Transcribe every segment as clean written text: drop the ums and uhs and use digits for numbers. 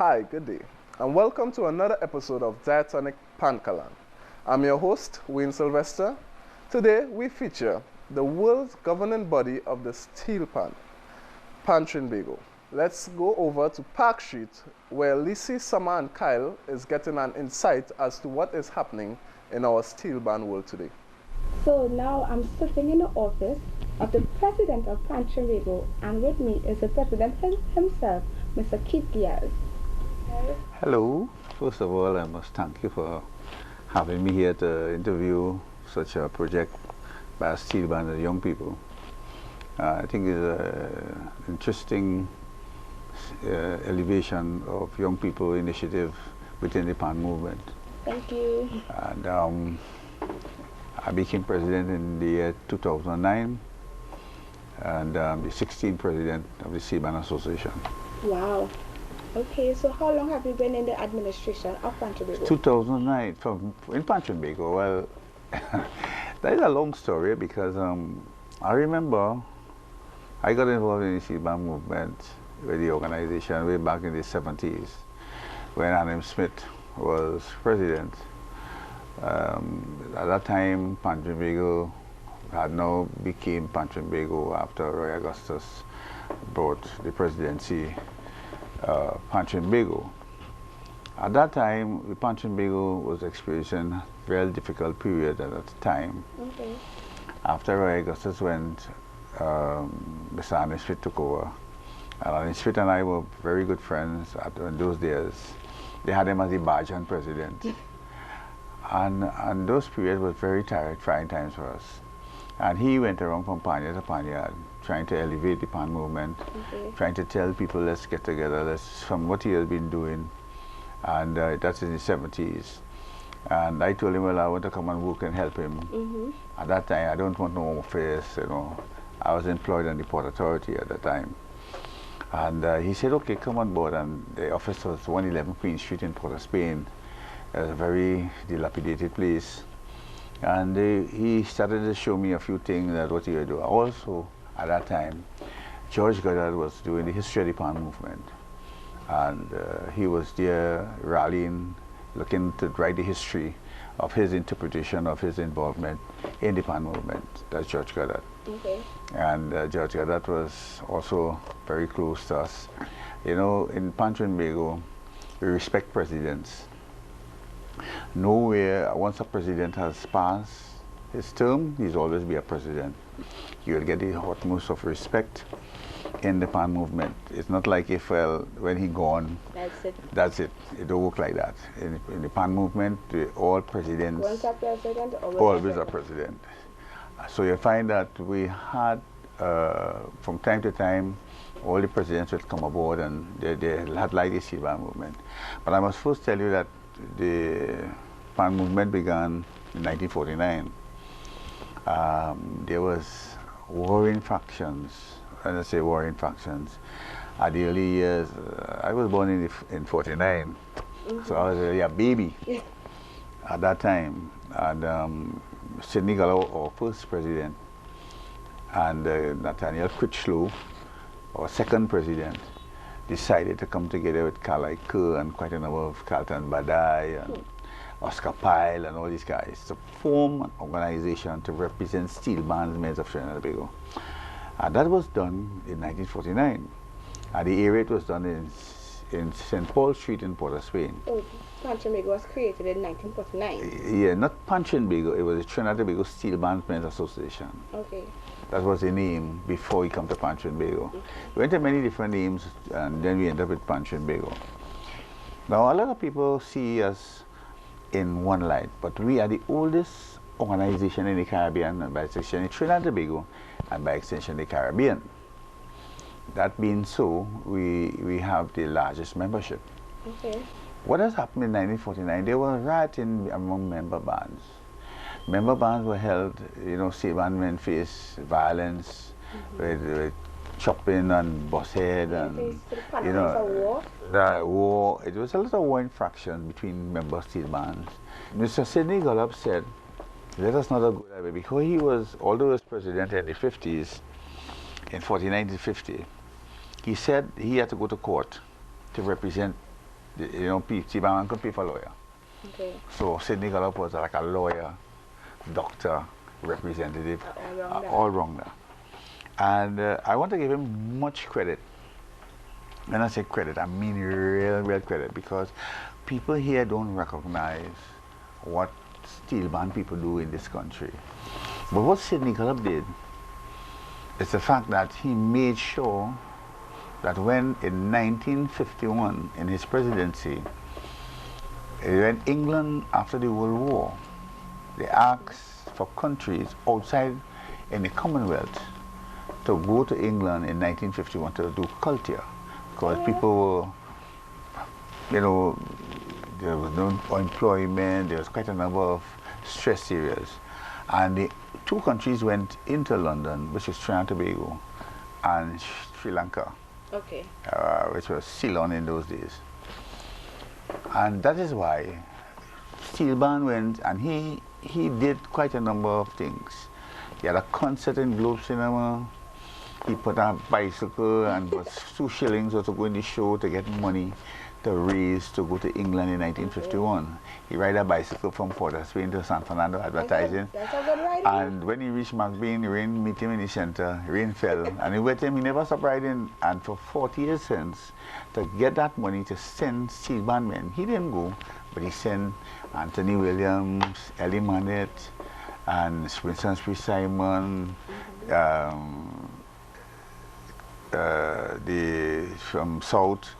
Hi, good day, and welcome to another episode of Diatonic Pankalang. I'm your host, Wayne Sylvester. Today, we feature the world's governing body of the steel pan, Trinbago. Let's go over to Park Street, where Lisi, Summer, and Kyle is getting an insight as to what is happening in our steel band world today. So now I'm sitting in the office of the president of Trinbago, and with me is the president himself, Mr. Keith Diaz. Hello. First of all, I must thank you for having me here to interview such a project by a steel band of young people. I think it's an interesting elevation of young people initiative within the pan movement. Thank you. And I became president in the year 2009, and the 16th president of the Steel Band Association. Wow. Okay, so how long have you been in the administration of Trinbago? 2009, in Trinbago. Well, that is a long story because I remember I got involved in the steel band movement with the organization way back in the 70s when Adam Smith was president. At that time, Trinbago had now became Trinbago after Roy Augustus brought the presidency. Trinbago. At that time, the Trinbago was experiencing a very difficult period at that time. Okay. After Roy Augustus went, Mr. Adam Smith took over. And Adam Smith and I were very good friends in those days. They had him as the Bajan president. and those periods were very trying times for us. And he went around from panyard to panyard, trying to elevate the pan movement, trying to tell people, let's get together, from what he has been doing. And that's in the 70s. And I told him, well, I want to come and work and help him. At that time, I don't want no affairs, you know. I was employed on the Port Authority at the time. And he said, okay, come on board. And the office was 111 Queen Street in Port of Spain. It was a very dilapidated place. And he started to show me a few things that what he would do. Also, at that time, George Goddard was doing the history of the pan movement. And he was there rallying, looking to write the history of his interpretation of his involvement in the pan movement. That's George Goddard. Okay. And George Goddard was also very close to us. You know, in Trinbago, we respect presidents. Nowhere, once a president has passed his term, he's always be a president. You will get the utmost of respect in the pan movement. It's not like if, well, when he gone, That's it. that's it. It don't work like that. In the pan movement, all presidents, Once a president, always a president. So you find that we had, from time to time, all the presidents would come aboard and they had like the steel band movement. But I must first tell you that the pan movement began in 1949. There was warring factions. When I say warring factions, at the early years, I was born in 49, so I was really a baby at that time. And Sidney Gallo, our first president, and Nathaniel Critchlow, our second president, decided to come together with Carl Kerr and quite a number of Carlton Badai and Oscar Pyle and all these guys to form an organization to represent steel bandsmen of Trinidad and Tobago. And that was done in 1949. And the area it was done in St. Paul Street in Port of Spain. Oh, Trinbago was created in 1949. Yeah, not Trinbago, it was the Trinidad and Tobago Steel Bandsmen Association. Okay. That was the name before we come to Trinbago. We went to many different names and then we ended up with Trinbago. Now a lot of people see us in one light, but we are the oldest organization in the Caribbean, and by extension in Trinidad and Tobago, and by extension the Caribbean. That being so, we have the largest membership. Okay. What has happened in 1949? There was rioting among member bands. Member bands were held, you know, steel bandmen faced violence with chopping and bus head and, you know, war. It was a lot of war infractions between member steel bands. Mr. Sidney Gollop said, let us not go that way, because he was, although he was president in the 50s, in 49 to 50, he said he had to go to court to represent You know, Trinbago could pay for a lawyer. Okay. So Sidney Gallop was like a lawyer, doctor, representative, all wrong there. And I want to give him much credit. When I say credit, I mean real credit, because people here don't recognize what steel band people do in this country. But what Sidney Gallop did is the fact that he made sure that when in 1951, in his presidency, when England, after the World War, they asked for countries outside in the Commonwealth to go to England in 1951 to do culture, because people were, you know, there was no employment, there was quite a number of stress areas. And the two countries went into London, which is Trinidad and Tobago and Sri Lanka, Okay. which was Ceylon in those days. And that is why Steelban went, and he did quite a number of things. He had a concert in Globe Cinema. He put a bicycle and was 2 shillings to go in the show to get money to raise to go to England in 1951. He ride a bicycle from Port of Spain to San Fernando advertising. That's a good ride. And when he reached McBain, rain meet him in the center, rain fell, and he went him, he never stopped riding. And for 40 years since, to get that money to send steel band men, he didn't go, but he sent Anthony Williams, Ellie Manette, and Winston Spree Simon, from South,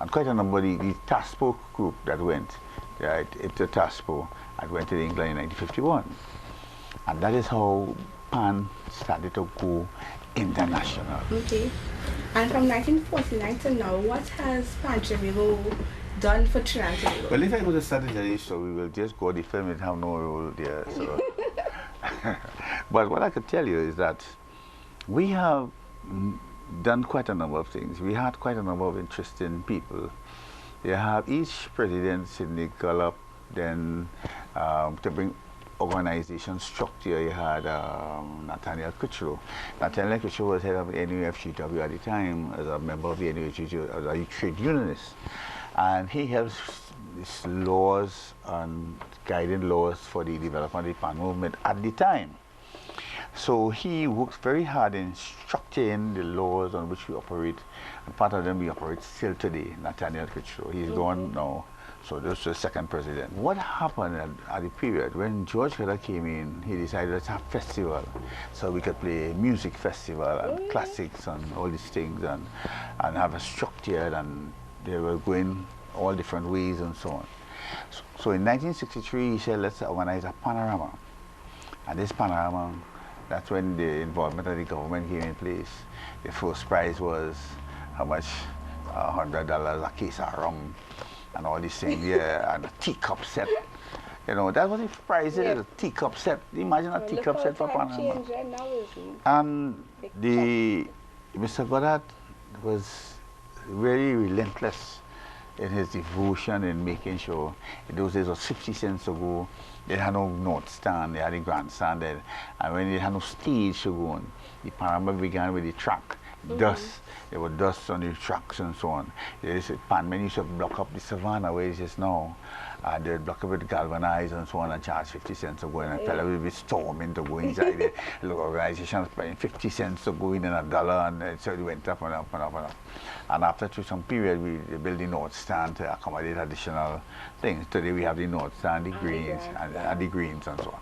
and quite a number of the Taspo group that went, right, into Taspo and went to England in 1951. And that is how Pan started to go international. Okay. And from 1949 to now, what has Trinbago done for Trinidad and Tobago? Well, if I go to strategy, so we will just go the film and have no role there. So. But what I could tell you is that we have done quite a number of things. We had quite a number of interesting people. You have each president, Sidney Gallop, then to bring organization structure, you had Nathaniel Critchlow. Nathaniel Critchlow was head of the NUFGW at the time as a member of the NUFGW, as a trade unionist. And he helps these laws and guiding laws for the development of the Pan movement at the time. So he works very hard in structuring the laws on which we operate, and part of them we operate still today. Nathaniel Critchlow, he's gone now, so this was the second president. What happened at the period when George Keller came in, he decided let's have festival, so we could play music festival and classics and all these things, and have a structure, and they were going all different ways and so on. So in 1963 he said let's organize a panorama, and this panorama, that's when the involvement of the government came in place. The first prize was how much? $100 a case of rum and all these things, yeah, and a teacup set. You know, that was the prize, a teacup set. Imagine a teacup set for Panama. And Mr. Goddard was very relentless in his devotion in making sure. In those days it was 50 cents to go. They had no north stand, they had a grandstand there. And when they had no stage to go on, the panorama began with the track. Dust, there were dust on the tracks and so on. Panmen used to block up the savannah where it is now. They would block up with galvanized and so on and charge 50 cents to go in. And fellow would be storming to go inside there. The organization was paying 50 cents to go in and $1, and so it went up and up and up and up. And after some period, we built the north stand to accommodate additional things. Today we have the north stand, the greens, and the greens and so on.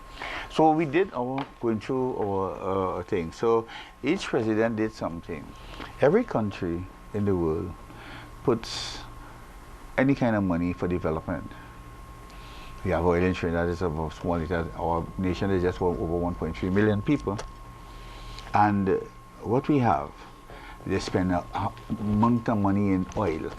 So we did going through our thing. So each president did something. Every country in the world puts any kind of money for development. We have oil in Trinidad, it's about small. Our nation is just over 1.3 million people. And what we have, they spend a amount of money in oil.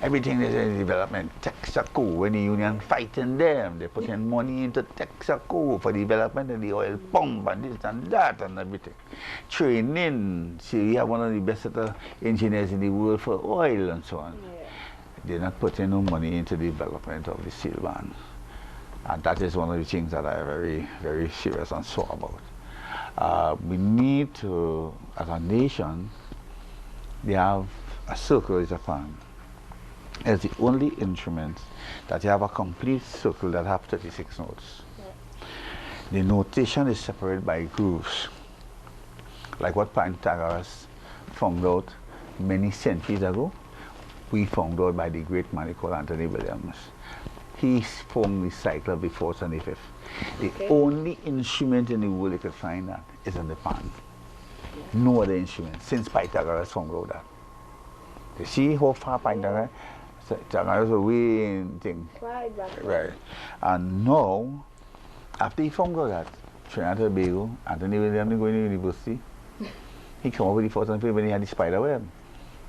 Everything is in development. Texaco, when the union fighting them, they put in money into Texaco for development of the oil pump and this and that and everything. Training, see, we have one of the best engineers in the world for oil and so on. Yeah. They're not putting no money into the development of the steel band. And that is one of the things that I'm very, very serious and sore about. We need to, as a nation, we have a circle in Japan. It's the only instrument that you have a complete circle that have 36 notes. The notation is separated by grooves, like what Pythagoras found out many centuries ago. We found out by the great man called Anthony Williams. He formed the cycle of the fourth and the fifth. The only instrument in the world you could find that is in the pan. No other instrument since Pythagoras found out that. You see how far Pythagoras was way in thing. Right. And now, after he found out that, Trinbago, Anthony Williams going to university, he came up with the fourth and fifth when he had the spider web.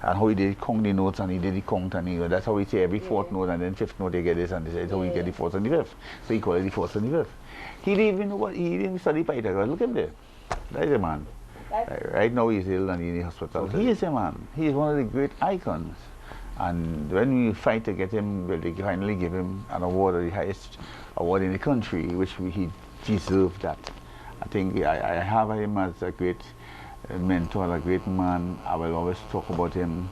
And how he did count the notes and he did the count and that's how he say every fourth note and then fifth note he get this and that's how he get the fourth and the fifth. So he called it the fourth and the fifth. He didn't even know what, he didn't study Pythagoras. Look at him there. That is a man. Right now he's ill and in the hospital. He is a man. He is one of the great icons. And when we fight to get him, well, they finally give him an award, the highest award in the country, which he deserved that. I think I have him as a great mentor, a great man. I will always talk about him.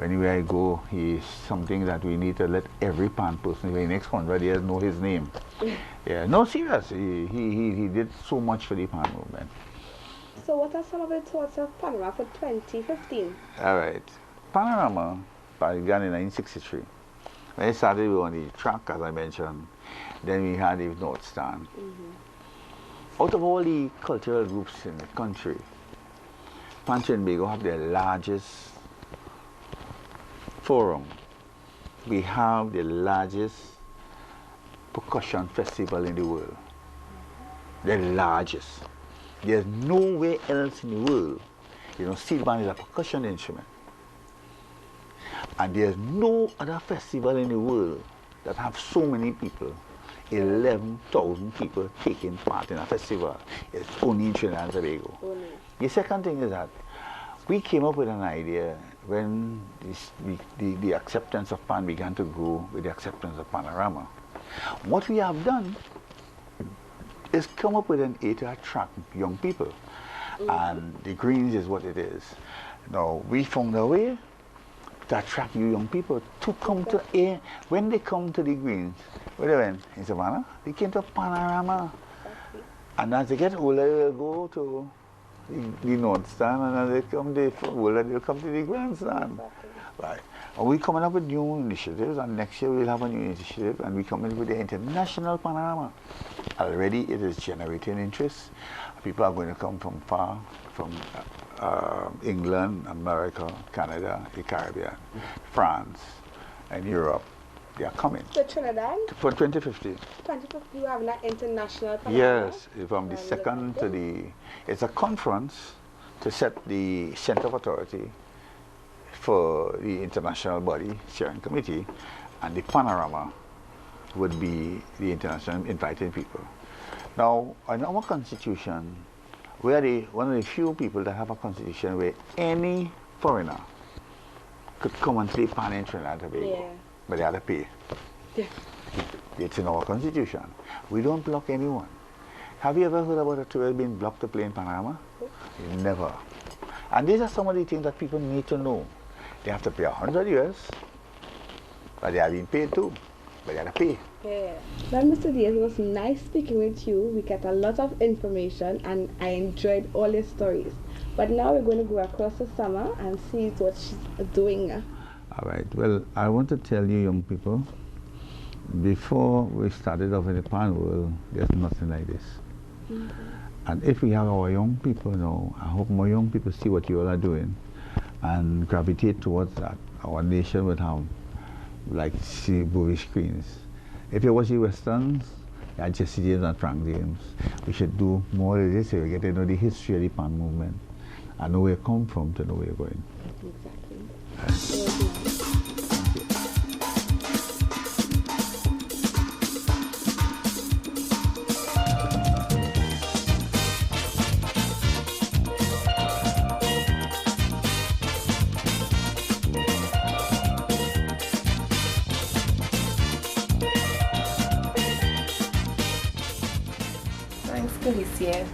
Anywhere I go, he is something that we need to let every pan person in the next 100 years know his name. Yeah, no, serious. He did so much for the pan movement. So what are some of the thoughts of Panorama for 2015? All right. Panorama began in 1963. When it started, we were on the track, as I mentioned. Then we had the North Stand. Out of all the cultural groups in the country, Trinbago have the largest forum. We have the largest percussion festival in the world. The largest. There's nowhere else in the world. You know, steel band is a percussion instrument. And there's no other festival in the world that have so many people. 11,000 people taking part in a festival. It's only in Trinidad and Tobago. The second thing is that we came up with an idea when the acceptance of Pan began to grow with the acceptance of Panorama. What we have done is come up with an aid to attract young people. And the Greens is what it is. Now, we found a way to attract you young people to come to air. When they come to the Greens, where they went in Savannah, they came to Panorama. And as they get older, they'll go to the North Stand, and as they come older, they'll come to the Grandstand. Right. And we're coming up with new initiatives, and next year we'll have a new initiative, and we're coming with the International Panorama. Already it is generating interest. People are going to come from far, from England, America, Canada, the Caribbean, France, and Europe. They are coming. For Trinidad? For 2050. 2050, you have an international panorama? Yes, from the second to the... It's a conference to set the center of authority for the international body, steering committee, and the panorama would be the international invited people. Now, in our constitution, we are one of the few people that have a constitution where any foreigner could come and play pan in Trinidad and Tobago, but they have to pay. It's in our constitution. We don't block anyone. Have you ever heard about a tourist being blocked to play in Panorama? Never. And these are some of the things that people need to know. They have to pay 100 years, but they are being paid too, but they have to pay. Well, Mr. Diaz, it was nice speaking with you. We get a lot of information and I enjoyed all your stories. But now we're going to go across the summer and see what she's doing. All right. Well, I want to tell you young people, before we started off in the pan world, there's nothing like this. And if we have our young people now, I hope more young people see what you all are doing and gravitate towards that. Our nation would have, like, see movie screens. If you watch the Westerns, Jesse James and Frank James, we should do more of this so we get to know the history of the pan movement and know where you come from to know where you're going. Exactly. Felicia.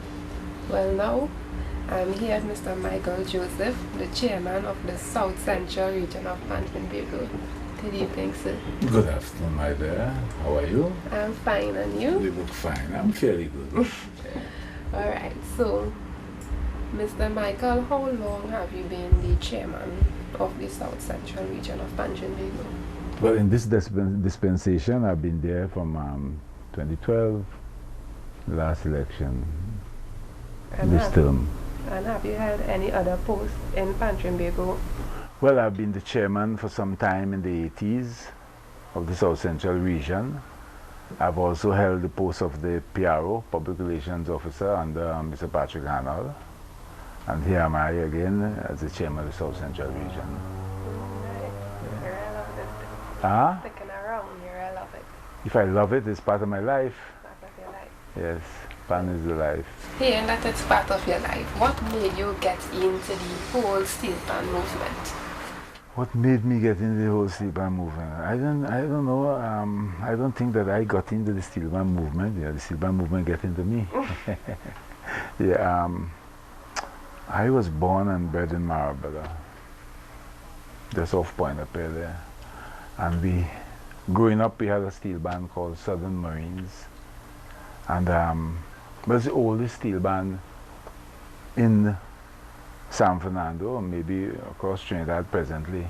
Well, now I'm here with Mr. Michael Joseph, the chairman of the South Central region of Trinbago. Good evening, sir. Good afternoon, my dear. How are you? I'm fine, and you? You look fine. I'm fairly good. Alright, so, Mr. Michael, how long have you been the chairman of the South Central region of Trinbago? Well, in this dispensation, I've been there from 2012, last election, this term. And have you held any other post in Trinbago? Well, I've been the chairman for some time in the 80s of the South Central region. I've also held the post of the PRO, Public Relations Officer, under Mr. Patrick Hannell. And here am I again as the chairman of the South Central region. You're I love this. Ah? Sticking around here, I love it. If I love it, it's part of my life. Part of your life. Yes, pan is the life. Hearing that it's part of your life, what made you get into the whole steel pan movement? What made me get into the whole steel band movement? I don't know. I don't think that I got into the steel band movement. Yeah, the steel band movement got into me. Yeah, I was born and bred in Marabella, just off Point up there. And growing up, we had a steel band called Southern Marines, and it was the oldest steel band in San Fernando, or maybe across Trinidad presently.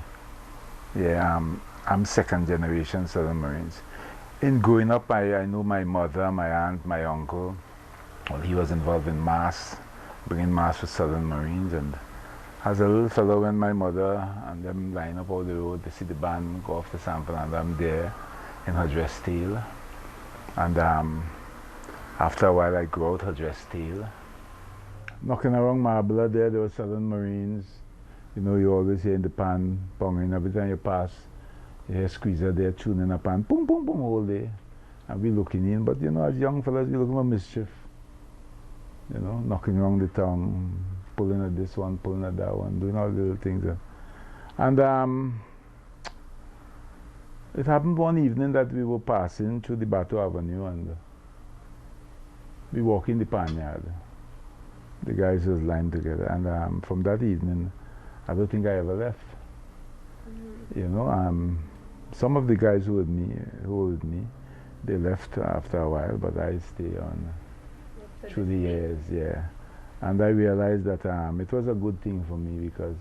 Yeah, I'm second generation Southern Marines. In growing up, I know my mother, my aunt, my uncle. Well, he was involved in mass, bringing mass for Southern Marines. And as a little fellow, when my mother and them line up all the road to see the band go off to San Fernando, I'm there in her dress tail. And after a while, I grew out her dress tail. Knocking around Marbella there were Southern Marines. You know, you always hear in the pan ponging. Every time you pass, you hear Squeezer there tuning a pan, boom, boom, boom, all day. And we looking in, but you know, as young fellas, we looking for mischief. You know, knocking around the town, pulling at this one, pulling at that one, doing all the little things. And it happened one evening that we were passing through the Bato Avenue and we walk in the pan yard. The guys was lined together, and from that evening, I don't think I ever left. You know, some of the guys who were with me, they left after a while, but I stayed on through the years, yeah. And I realized that it was a good thing for me, because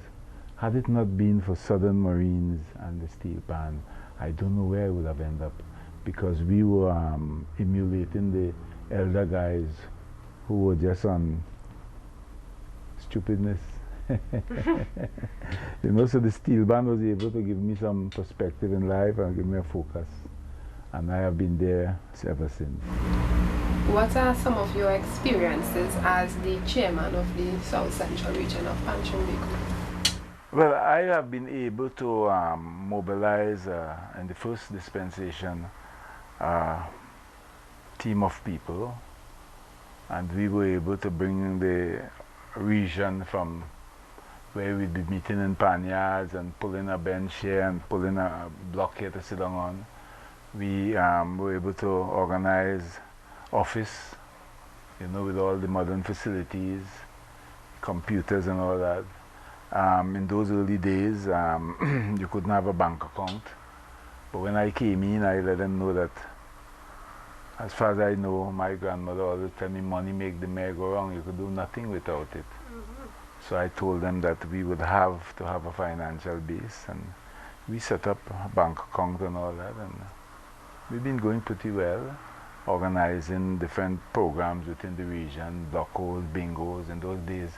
had it not been for Southern Marines and the steel pan, I don't know where I would have ended up, because we were emulating the elder guys who were just on stupidness. You know, so the steel band was able to give me some perspective in life and give me a focus. And I have been there ever since. What are some of your experiences as the chairman of the South Central region of Trinbago? Well, I have been able to mobilize in the first dispensation a team of people, and we were able to bring the region from where we'd be meeting in panyards and pulling a bench here and pulling a block here to sit down on. We were able to organize office, you know, with all the modern facilities, computers and all that. In those early days, you couldn't have a bank account. But when I came in, I let them know that, as far as I know, my grandmother always tell me, money make the mare go wrong. You could do nothing without it. So I told them that we would have to have a financial base, and we set up a bank account and all that, and we've been going pretty well, organizing different programs within the region, blockos, bingos. In those days,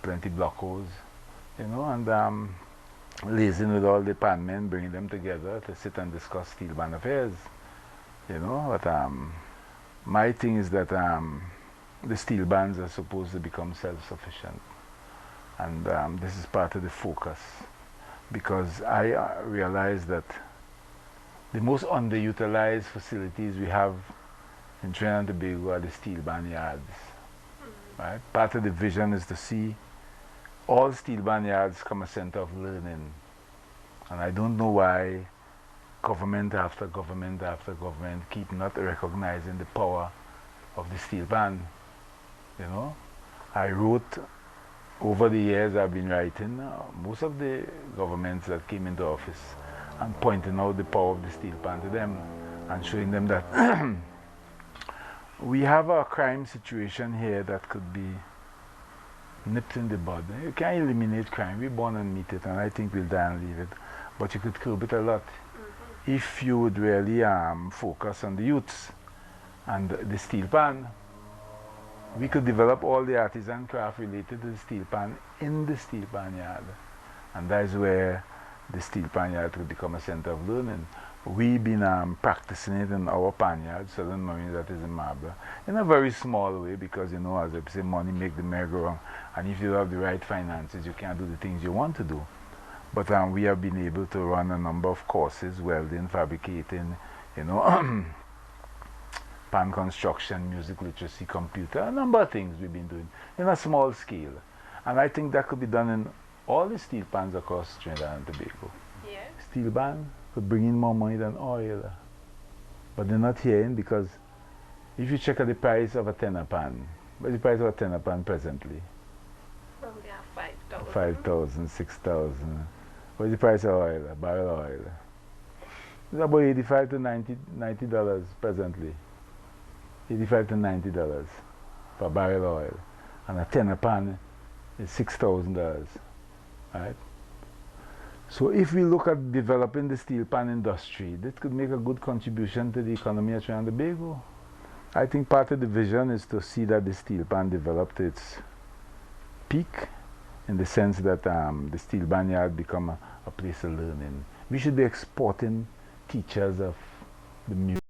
plenty blockos, you know, and liaising with all the pan men, bringing them together to sit and discuss steel band affairs, you know. But my thing is that the steel bands are supposed to become self-sufficient. And this is part of the focus, because I realize that the most underutilized facilities we have in Trinidad and Tobago are the steel band yards. Right? Part of the vision is to see all steel band yards become a center of learning. And I don't know why government after government after government keep not recognizing the power of the steel band. You know, I wrote, over the years I've been writing, most of the governments that came into office and pointing out the power of the steel pan to them and showing them that we have a crime situation here that could be nipped in the bud. You can't eliminate crime. We're born and meet it, and I think we'll die and leave it. But you could curb it a lot if you would really focus on the youths and the steel pan. We could develop all the artisan craft related to the steel pan in the steel pan yard. And that is where the steel pan yard could become a center of learning. We've been practicing it in our pan yard, Southern Marine, that is in Marble, in a very small way, because, you know, as I say, money make the merry go round. And if you have the right finances, you can't do the things you want to do. But we have been able to run a number of courses, welding, fabricating, you know, pan construction, music literacy, computer, a number of things we've been doing in a small scale. And I think that could be done in all the steel pans across Trinidad and Tobago. Yeah. Steel pan could bring in more money than oil. But they're not hearing, because if you check out the price of a tenner pan, what's the price of a tenner pan presently? Oh, yeah, 5,000. 5,000, 6,000. What's the price of oil, a barrel of oil? It's about $85 to $90 presently. $85 to $90 for a barrel of oil. And a tenner pan is $6,000, right? So if we look at developing the steel pan industry, that could make a good contribution to the economy of Trinidad and Tobago. I think part of the vision is to see that the steel pan develop to its peak, in the sense that the steel pan yard become a place of learning. We should be exporting teachers of the music.